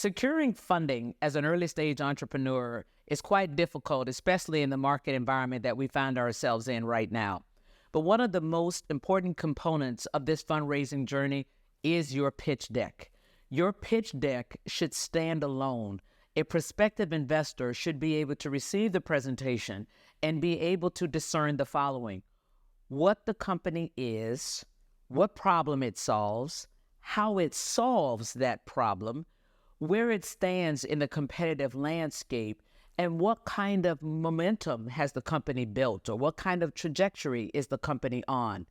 Securing funding as an early stage entrepreneur is quite difficult, especially in the market environment that we find ourselves in right now. But one of the most important components of this fundraising journey is your pitch deck. Your pitch deck should stand alone. A prospective investor should be able to receive the presentation and be able to discern the following: what the company is, what problem it solves, how it solves that problem, where it stands in the competitive landscape, and what kind of momentum has the company built, or what kind of trajectory is the company on.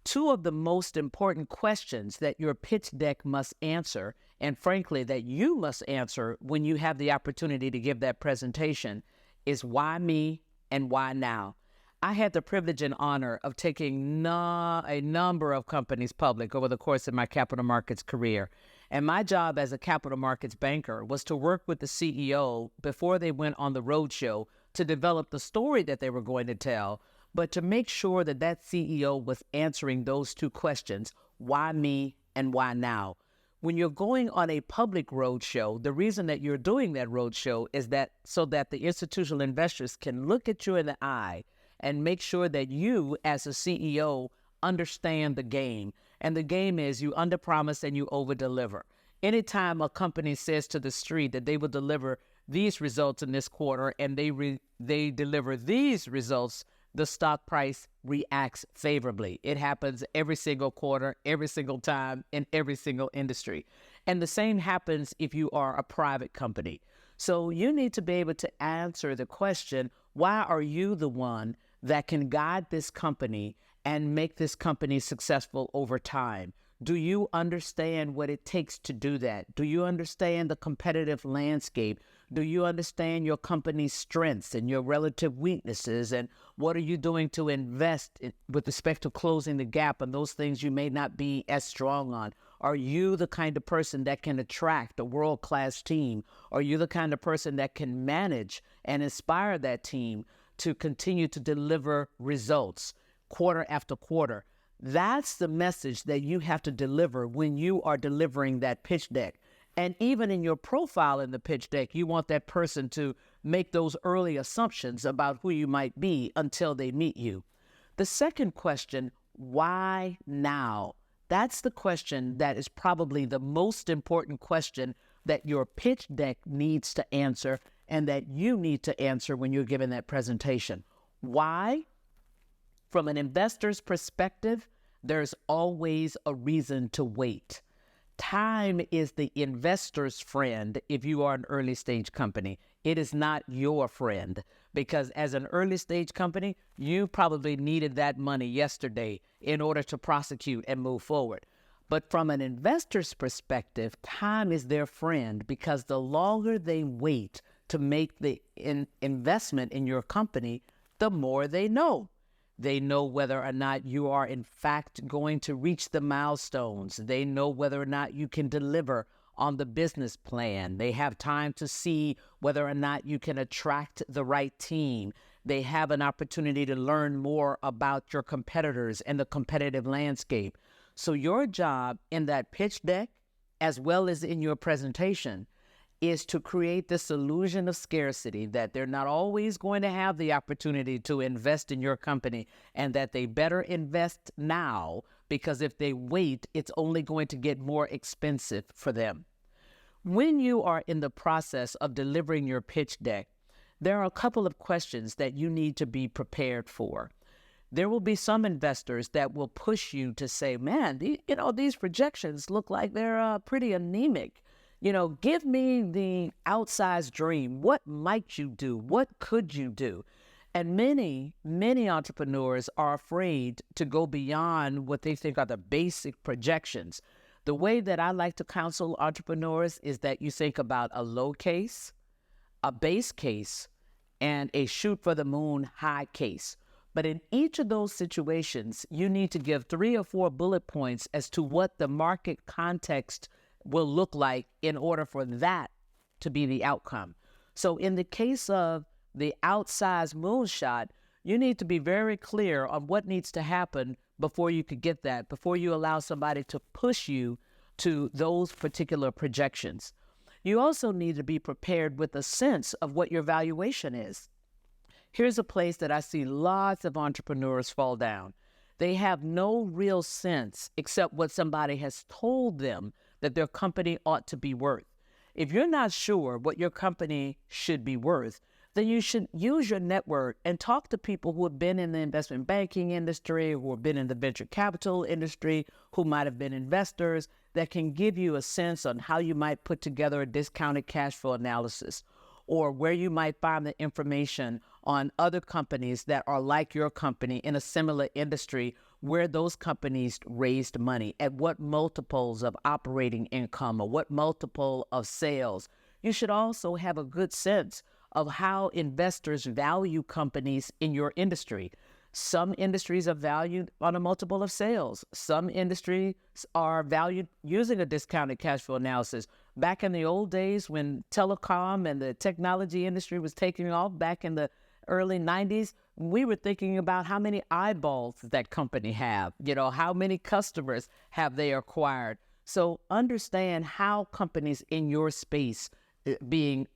Two of the most important questions that your pitch deck must answer, and frankly, that you must answer when you have the opportunity to give that presentation, is why me and why now? I had the privilege and honor of taking a number of companies public over the course of my capital markets career. And my job as a capital markets banker was to work with the CEO before they went on the roadshow to develop the story that they were going to tell, but to make sure that that CEO was answering those two questions: why me and why now? When you're going on a public roadshow, the reason that you're doing that roadshow is that so that the institutional investors can look at you in the eye and make sure that you, as a CEO, understand the game. And the game is you underpromise and you overdeliver. Anytime a company says to the street that they will deliver these results in this quarter and they deliver these results, the stock price reacts favorably. It happens every single quarter, every single time, in every single industry. And the same happens if you are a private company. So you need to be able to answer the question: why are you the one that can guide this company and make this company successful over time? Do you understand what it takes to do that? Do you understand the competitive landscape? Do you understand your company's strengths and your relative weaknesses? And what are you doing to invest with respect to closing the gap on those things you may not be as strong on? Are you the kind of person that can attract a world-class team? Are you the kind of person that can manage and inspire that team to continue to deliver results quarter after quarter? That's the message that you have to deliver when you are delivering that pitch deck. And even in your profile in the pitch deck, you want that person to make those early assumptions about who you might be until they meet you. The second question, why now? That's the question that is probably the most important question that your pitch deck needs to answer and that you need to answer when you're giving that presentation. Why? From an investor's perspective, there's always a reason to wait. Time is the investor's friend if you are an early stage company. It is not your friend, because as an early stage company, you probably needed that money yesterday in order to prosecute and move forward. But from an investor's perspective, time is their friend, because the longer they wait to make the investment in your company, the more they know. They know whether or not you are in fact going to reach the milestones. They know whether or not you can deliver on the business plan. They have time to see whether or not you can attract the right team. They have an opportunity to learn more about your competitors and the competitive landscape. So your job in that pitch deck, as well as in your presentation, is to create this illusion of scarcity, that they're not always going to have the opportunity to invest in your company, and that they better invest now, because if they wait, it's only going to get more expensive for them. When you are in the process of delivering your pitch deck, there are a couple of questions that you need to be prepared for. There will be some investors that will push you to say, man, these projections look like they're pretty anemic. Give me the outsized dream. What might you do? What could you do? And many, many entrepreneurs are afraid to go beyond what they think are the basic projections. The way that I like to counsel entrepreneurs is that you think about a low case, a base case, and a shoot for the moon high case. But in each of those situations, you need to give 3 or 4 bullet points as to what the market context will look like in order for that to be the outcome. So in the case of the outsized moonshot, you need to be very clear on what needs to happen before you could get that, before you allow somebody to push you to those particular projections. You also need to be prepared with a sense of what your valuation is. Here's a place that I see lots of entrepreneurs fall down. They have no real sense except what somebody has told them that their company ought to be worth. If you're not sure what your company should be worth, then you should use your network and talk to people who have been in the investment banking industry, who have been in the venture capital industry, who might have been investors, that can give you a sense on how you might put together a discounted cash flow analysis, or where you might find the information on other companies that are like your company in a similar industry, where those companies raised money, at what multiples of operating income or what multiple of sales. You should also have a good sense of how investors value companies in your industry. Some industries are valued on a multiple of sales. Some industries are valued using a discounted cash flow analysis. Back in the old days when telecom and the technology industry was taking off back in the early 90s, we were thinking about how many eyeballs that company have, how many customers have they acquired. So understand how companies in your space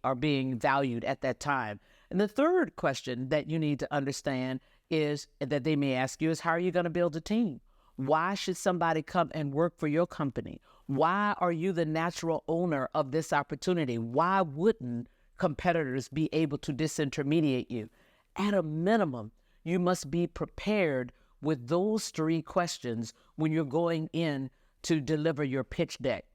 are being valued at that time. And the third question that you need to understand is that they may ask you is, how are you going to build a team? Why should somebody come and work for your company? Why are you the natural owner of this opportunity? Why wouldn't competitors be able to disintermediate you? At a minimum, you must be prepared with those three questions when you're going in to deliver your pitch deck.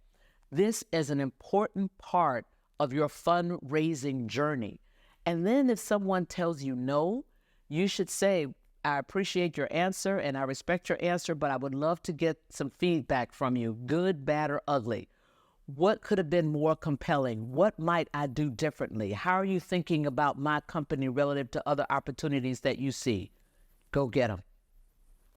This is an important part of your fundraising journey. And then if someone tells you no, you should say, I appreciate your answer and I respect your answer, but I would love to get some feedback from you, good, bad, or ugly. What could have been more compelling? What might I do differently? How are you thinking about my company relative to other opportunities that you see? Go get them.